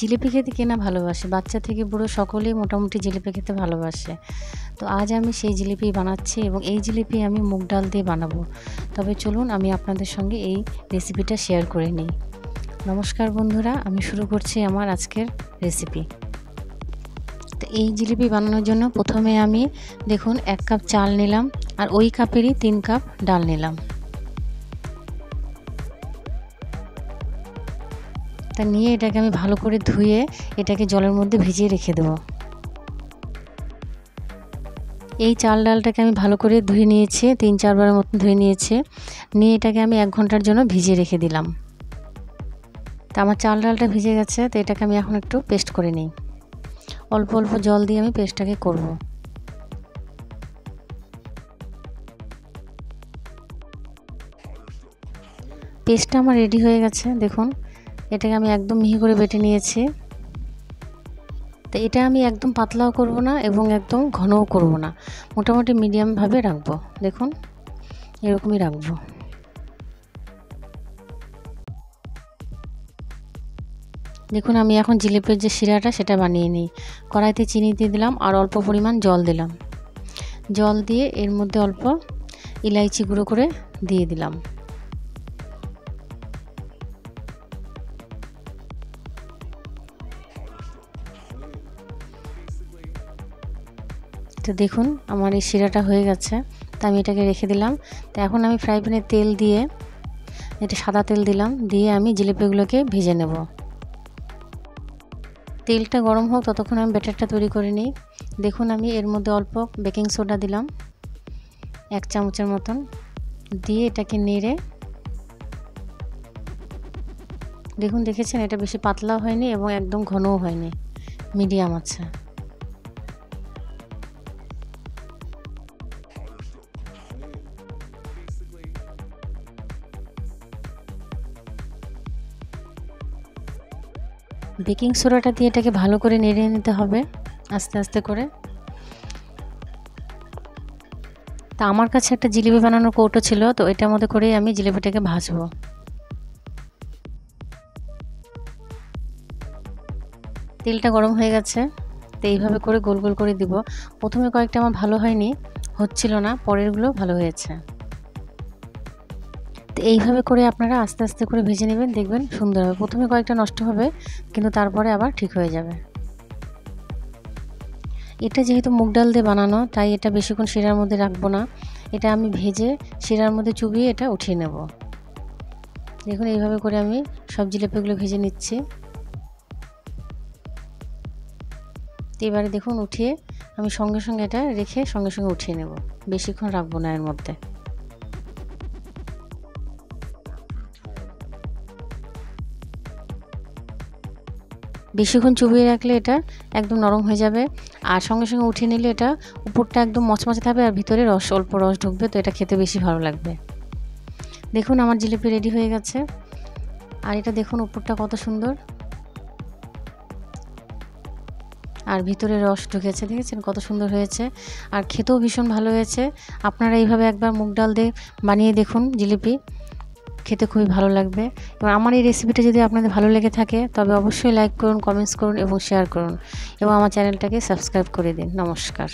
জিলিপি খেতে কে না ভালোবাসে, বাচ্চা থেকে বুড়ো সকলেই মোটামুটি জিলিপি খেতে ভালোবাসে। তো আজ আমি সেই জিলিপি বানাচ্ছি এবং এই জিলিপি আমি মুগ ডাল দিয়ে বানাবো। তবে চলুন আমি আপনাদের সঙ্গে এই রেসিপিটা শেয়ার করে নিই। নমস্কার বন্ধুরা, আমি শুরু করছি আমার আজকের রেসিপি। তো এই জিলিপি বানানোর জন্য প্রথমে আমি দেখুন 1 কাপ চাল নিলাম আর ওই কাপেরই 3 কাপ ডাল নিলাম। তা নিয়ে এটাকে আমি ভালো করে ধুয়ে এটাকে জলের মধ্যে ভিজিয়ে রেখে দেব। এই চাল ডালটাকে আমি ভালো করে ধুয়ে নিয়েছি, 3-4 বারের মতন ধুয়ে নিয়েছি। নিয়ে এটাকে আমি 1 ঘন্টার জন্য ভিজিয়ে রেখে দিলাম। তা আমার চাল ডালটা ভিজে গেছে, তো এটাকে আমি এখন একটু পেস্ট করে নিই। অল্প অল্প জল দিয়ে আমি পেস্টটাকে করব। পেস্টটা আমার রেডি হয়ে গেছে। দেখুন এটাকে আমি একদম মিহি করে বেটে নিয়েছি। তো এটা আমি একদম পাতলাও করব না এবং একদম ঘনও করব না, মোটামুটি মিডিয়ামভাবে রাখবো। দেখুন এরকমই রাখবো। দেখুন আমি এখন জিলিপির যে শিরাটা সেটা বানিয়ে নিই। কড়াইতে চিনি দিয়ে দিলাম আর অল্প পরিমাণ জল দিলাম। জল দিয়ে এর মধ্যে অল্প ইলাইচি গুঁড়ো করে দিয়ে দিলাম। তো দেখুন আমার এই শিরাটা হয়ে গেছে, তো আমি এটাকে রেখে দিলাম। তো এখন আমি ফ্রাই প্যানে তেল দিয়ে, এটা সাদা তেল দিলাম, দিয়ে আমি জিলিপিগুলোকে ভেজে নেব। তেলটা গরম হোক ততক্ষণ আমি ব্যাটারটা তৈরি করে নিই। দেখুন আমি এর মধ্যে অল্প বেকিং সোডা দিলাম 1 চামচের মতন, দিয়ে এটাকে নেড়ে, দেখুন দেখেছেন এটা বেশি পাতলাও হয়নি এবং একদম ঘনও হয়নি, মিডিয়াম আছে। বেকিং সোডাটা দিয়ে এটাকে ভালো করে নেড়ে নিতে হবে আস্তে আস্তে করে। তা আমার কাছে একটা জিলিপি বানানোর কৌটো ছিল, তো এটার মধ্যে করেই আমি জিলিপিটাকে ভাজবো। তেলটা গরম হয়ে গেছে, তো এইভাবে করে গোল গোল করে দিব। প্রথমে কয়েকটা আমার ভালো হয়নি, হচ্ছিল না, পরেরগুলো ভালো হয়েছে। তো এইভাবে করে আপনারা আস্তে আস্তে করে ভেজে নেবেন, দেখবেন সুন্দর হবে। প্রথমে কয়েকটা নষ্ট হবে কিন্তু তারপরে আবার ঠিক হয়ে যাবে। এটা যেহেতু মুগ ডাল দিয়ে বানানো, তাই এটা বেশিক্ষণ শিরার মধ্যে রাখবো না। এটা আমি ভেজে শিরার মধ্যে চুবিয়ে এটা উঠিয়ে নেব। দেখুন এইভাবে করে আমি সব জিলিপিগুলো ভেজে নিচ্ছি। এবারে দেখুন উঠিয়ে আমি সঙ্গে সঙ্গে এটা রেখে সঙ্গে সঙ্গে উঠিয়ে নেব, বেশিক্ষণ রাখবো না এর মধ্যে। বেশিক্ষণ চুবিয়ে রাখলে এটা একদম নরম হয়ে যাবে, আর সঙ্গে সঙ্গে উঠিয়ে নিলে এটা উপরটা একদম মচমচে থাকবে আর ভিতরে রস অল্প রস ঢুকবে, তো এটা খেতে বেশি ভালো লাগবে। দেখুন আমার জিলিপি রেডি হয়ে গেছে, আর এটা দেখুন উপরটা কত সুন্দর আর ভিতরে রস ঢুকেছে, দেখেছেন কত সুন্দর হয়েছে, আর খেতেও ভীষণ ভালো হয়েছে। আপনারা এইভাবে একবার মুগ ডাল দিয়ে বানিয়ে দেখুন জিলিপি, খেতে খুবই ভালো লাগবে। এবং আমার এই রেসিপিটা যদি আপনাদের ভালো লেগে থাকে তবে অবশ্যই লাইক করুন, কমেন্টস করুন এবং শেয়ার করুন এবং আমার চ্যানেলটাকে সাবস্ক্রাইব করে দিন। নমস্কার।